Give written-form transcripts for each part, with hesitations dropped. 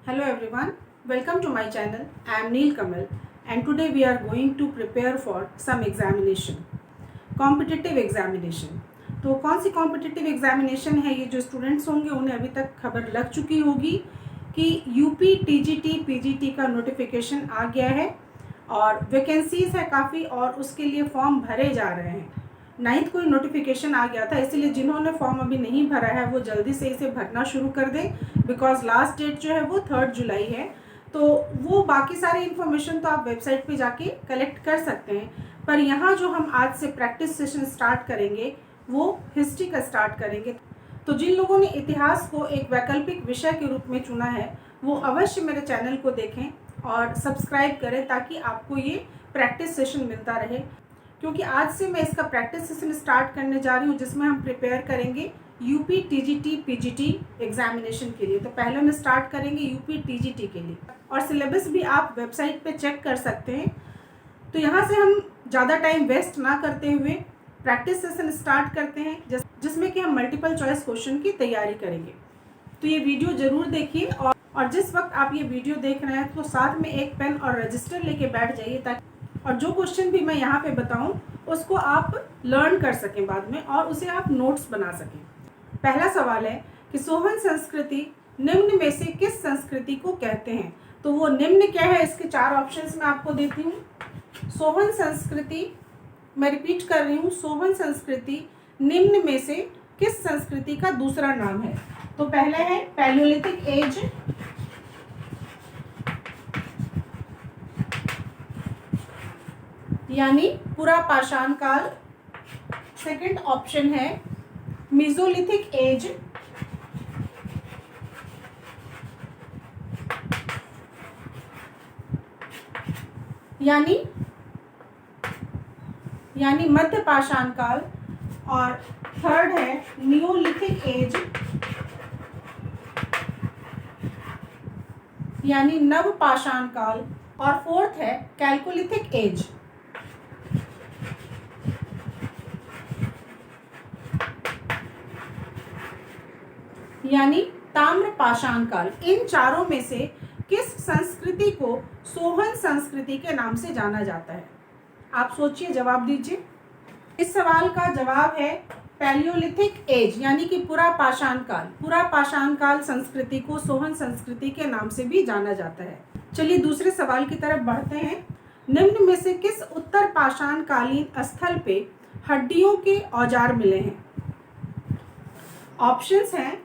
Hello everyone, welcome to my channel. I am Neel Kamal and today we are going to prepare for some examination, competitive examination. तो कौन सी competitive examination है, ये जो students होंगे उन्हें अभी तक खबर लग चुकी होगी कि यूपी टीजीटी पीजीटी का नोटिफिकेशन आ गया है और वैकेंसीज है काफ़ी और उसके लिए फॉर्म भरे जा रहे हैं। 9th को नोटिफिकेशन आ गया था, इसीलिए जिन्होंने फॉर्म अभी नहीं भरा है वो जल्दी से इसे भरना शुरू कर दें बिकॉज लास्ट डेट जो है वो 3 जुलाई है। तो वो बाकी सारी इन्फॉर्मेशन तो आप वेबसाइट पे जाके कलेक्ट कर सकते हैं, पर यहाँ जो हम आज से प्रैक्टिस सेशन स्टार्ट करेंगे वो हिस्ट्री का स्टार्ट करेंगे। तो जिन लोगों ने इतिहास को एक वैकल्पिक विषय के रूप में चुना है वो अवश्य मेरे चैनल को देखें और सब्सक्राइब करें ताकि आपको ये प्रैक्टिस सेशन मिलता रहे, क्योंकि आज से मैं इसका प्रैक्टिस सेशन स्टार्ट करने जा रही हूँ जिसमें हम प्रिपेयर करेंगे यूपी टीजीटी पीजीटी एग्जामिनेशन के लिए। तो पहले हम स्टार्ट करेंगे यूपी टीजीटी के लिए और सिलेबस भी आप वेबसाइट पे चेक कर सकते हैं। तो यहाँ से हम ज़्यादा टाइम वेस्ट ना करते हुए प्रैक्टिस सेशन स्टार्ट करते हैं जिसमें कि हम मल्टीपल चॉइस क्वेश्चन की तैयारी करेंगे। तो ये वीडियो ज़रूर देखिए और जिस वक्त आप ये वीडियो देख रहे हैं तो साथ में एक पेन और रजिस्टर लेके बैठ जाइए ताकि और जो क्वेश्चन भी मैं यहाँ पे बताऊँ उसको आप लर्न कर सकें बाद में और उसे आप नोट्स बना सकें। पहला सवाल है कि सोहन संस्कृति निम्न में से किस संस्कृति को कहते हैं। तो वो निम्न क्या है, इसके 4 ऑप्शंस मैं आपको देती हूँ। सोहन संस्कृति, मैं रिपीट कर रही हूँ, सोहन संस्कृति निम्न में से किस संस्कृति का दूसरा नाम है। तो पहला है पैलियोलिथिक एज, यानी पुरा पाषाण काल। सेकंड ऑप्शन है मेसोलिथिक एज, यानी मध्य पाषाण काल। और थर्ड है नियोलिथिक एज, यानी नव पाषाण काल। और फोर्थ है कैल्कोलिथिक एज, यानी ताम्र पाषाण काल। इन चारों में से किस संस्कृति को सोहन संस्कृति के नाम से जाना जाता है। आप सोचिए, जवाब दीजिए। इस सवाल का जवाब है पैलियोलिथिक एज, यानी कि पुरा पाषाण काल। पुरा पाषाण काल संस्कृति को सोहन संस्कृति के नाम से भी जाना जाता है। चलिए दूसरे सवाल की तरफ बढ़ते हैं। निम्न में से किस उत्तर पाषाण कालीन स्थल पे हड्डियों के औजार मिले हैं। ऑप्शंस हैं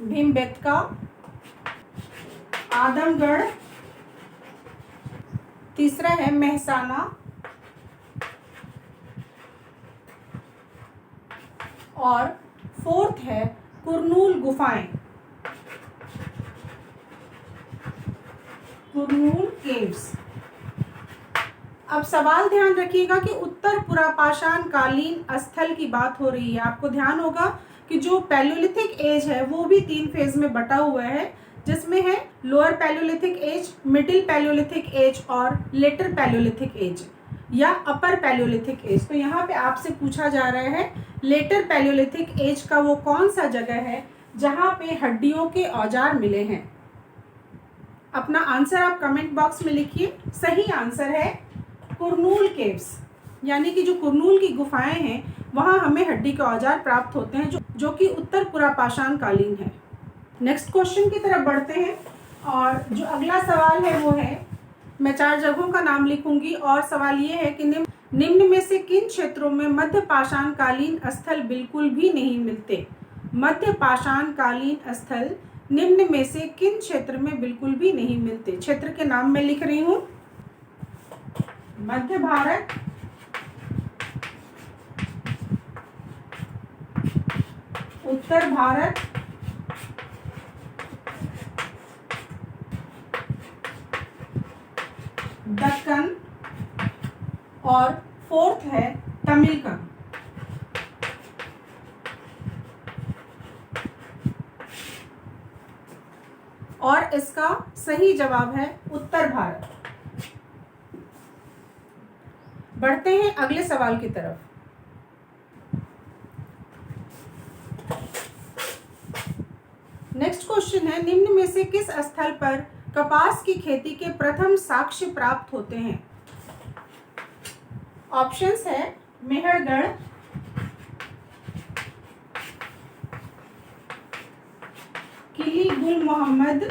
भीमबेटका, आदमगढ़, तीसरा है मेहसाना और फोर्थ है कुरनूल गुफाएं, कुरनूल केव्स। अब सवाल ध्यान रखिएगा कि उत्तर पुरापाषाण कालीन स्थल की बात हो रही है। आपको ध्यान होगा कि जो पैलियोलिथिक एज है वो भी 3 फेज में बटा हुआ है, जिसमें है lower palaeolithic age, middle palaeolithic age और लेटर पैलियोलिथिक एज या अपर पैलियोलिथिक एज। तो यहाँ पे आपसे पूछा जा रहा है लेटर पैलियोलिथिक एज का वो कौन सा जगह है जहाँ पे हड्डियों के औजार मिले हैं। अपना आंसर आप कमेंट बॉक्स में लिखिए। सही आंसर है कुरनूल केव्स, यानी कि जो कुरनूल की गुफाएं हैं वहाँ हमें हड्डी के औजार प्राप्त होते हैं जो कि उत्तर पुरापाषाण कालीन है। नेक्स्ट क्वेश्चन की तरफ बढ़ते हैं और जो अगला सवाल है वो है, मैं 4 जगहों का नाम लिखूंगी और सवाल ये है कि निम्न में से किन क्षेत्रों में मध्य पाषाण कालीन स्थल बिल्कुल भी नहीं मिलते। मध्य पाषाण कालीन स्थल निम्न में से किन क्षेत्र में बिल्कुल भी नहीं मिलते। क्षेत्र के नाम मैं लिख रही हूँ, मध्य भारत, उत्तर भारत, दक्कन और फोर्थ है तमिलकम। और इसका सही जवाब है उत्तर भारत। बढ़ते हैं अगले सवाल की तरफ। नेक्स्ट क्वेश्चन है, निम्न में से किस स्थल पर कपास की खेती के प्रथम साक्ष्य प्राप्त होते हैं? ऑप्शंस है मेहरगढ़, किली गुल मोहम्मद,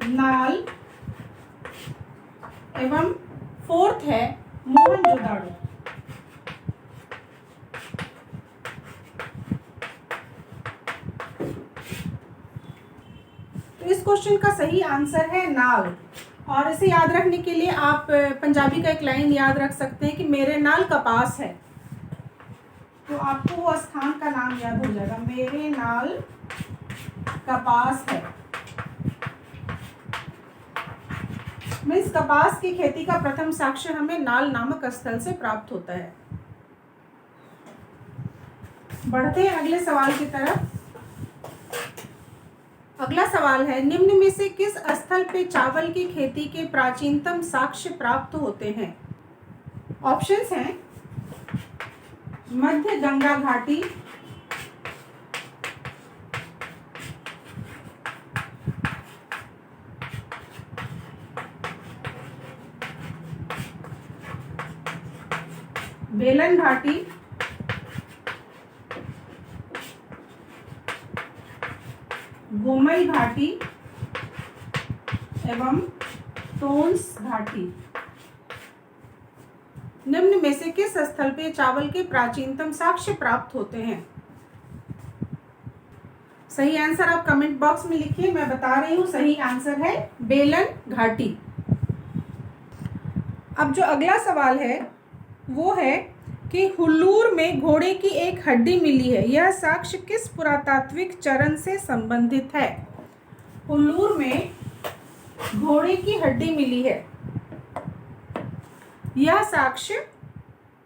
नाल, एवं फोर्थ है मोहनजोदाड़ो। तो इस क्वेश्चन का सही आंसर है नाल। और इसे याद रखने के लिए आप पंजाबी का एक लाइन याद रख सकते हैं कि मेरे नाल कपास है, तो आपको वो स्थान का नाम याद हो जाएगा, मेरे नाल कपास है। मीन्स कपास की खेती का प्रथम साक्ष्य हमें नाल नामक स्थल से प्राप्त होता है। बढ़ते हैं अगले सवाल की तरफ। अगला सवाल है, निम्न में से किस स्थल पे चावल की खेती के प्राचीनतम साक्ष्य प्राप्त होते हैं? ऑप्शंस हैं मध्य गंगा घाटी, बेलन घाटी, गोमई घाटी एवं टोन्स घाटी। निम्न में से किस स्थल पे चावल के प्राचीनतम साक्ष्य प्राप्त होते हैं? सही आंसर आप कमेंट बॉक्स में लिखिए, मैं बता रही हूं, सही आंसर है बेलन घाटी। अब जो अगला सवाल है वो है कि हुल्लूर में घोड़े की एक हड्डी मिली है, यह साक्ष्य किस पुरातात्विक चरण से संबंधित है? हुल्लूर में घोड़े की हड्डी मिली है, यह साक्ष्य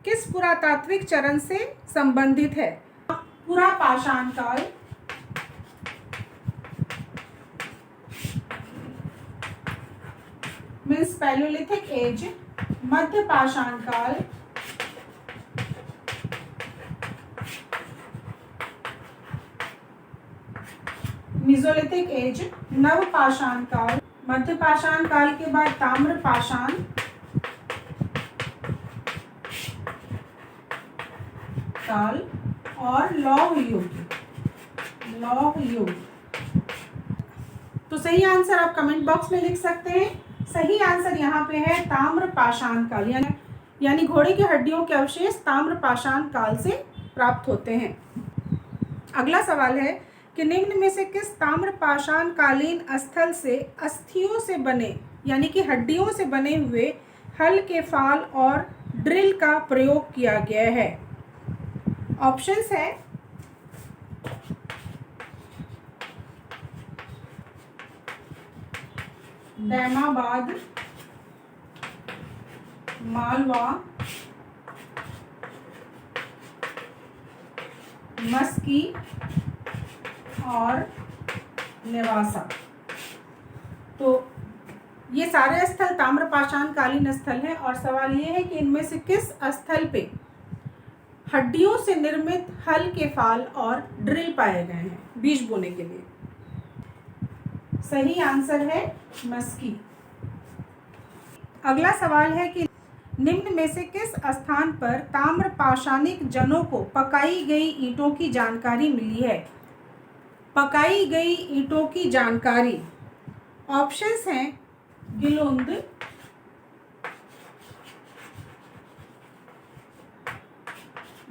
किस पुरातात्विक चरण से संबंधित है? पुरा पाषाण काल, मीन्स पैलियोलिथिक एज, मध्य पाषाण काल, मेसोलिथिक एज, नव पाषाण काल, मध्य पाषाण काल के बाद ताम्र पाषाण, काल और लौह युग। लौह युग। तो सही आंसर आप कमेंट बॉक्स में लिख सकते हैं। सही आंसर यहाँ पे है ताम्र पाषाण काल, यानी घोड़े की हड्डियों के अवशेष ताम्र पाषाण काल से प्राप्त होते हैं। अगला सवाल है कि निम्न में से किस ताम्र पाषाण कालीन स्थल से अस्थियों से बने यानी कि हड्डियों से बने हुए हल के फाल और ड्रिल का प्रयोग किया गया है? ऑप्शंस है दैमाबाद, मालवा, मस्की और नेवासा। तो ये सारे स्थल ताम्रपाषाण कालीन स्थल हैं और सवाल ये है कि इनमें से किस स्थल पे हड्डियों से निर्मित हल के फाल और ड्रिल पाए गए हैं बीज बोने के लिए? सही आंसर है मस्की। अगला सवाल है कि निम्न में से किस स्थान पर ताम्र पाषाणिक जनों को पकाई गई ईंटों की जानकारी मिली है? पकाई गई ईंटों की जानकारी। ऑप्शंस हैं गिलुंद,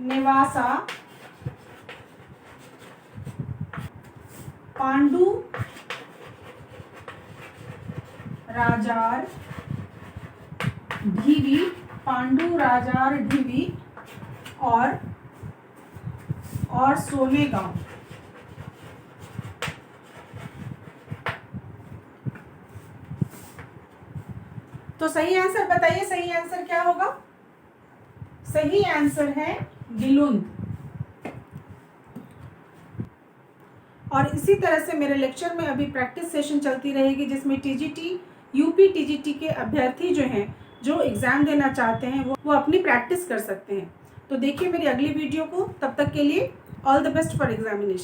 नेवासा, पांडु राजार ढीवी, पांडु राजार ढीवी और सोनेगांव। तो सही आंसर बताइए, सही आंसर क्या होगा? सही आंसर है गिलुंद। और इसी तरह से मेरे लेक्चर में अभी प्रैक्टिस सेशन चलती रहेगी, जिसमें टीजीटी, यूपी टीजीटी के अभ्यर्थी जो हैं, जो एग्ज़ाम देना चाहते हैं, वो अपनी प्रैक्टिस कर सकते हैं। तो देखिए मेरी अगली वीडियो को। तब तक के लिए all the best for examination.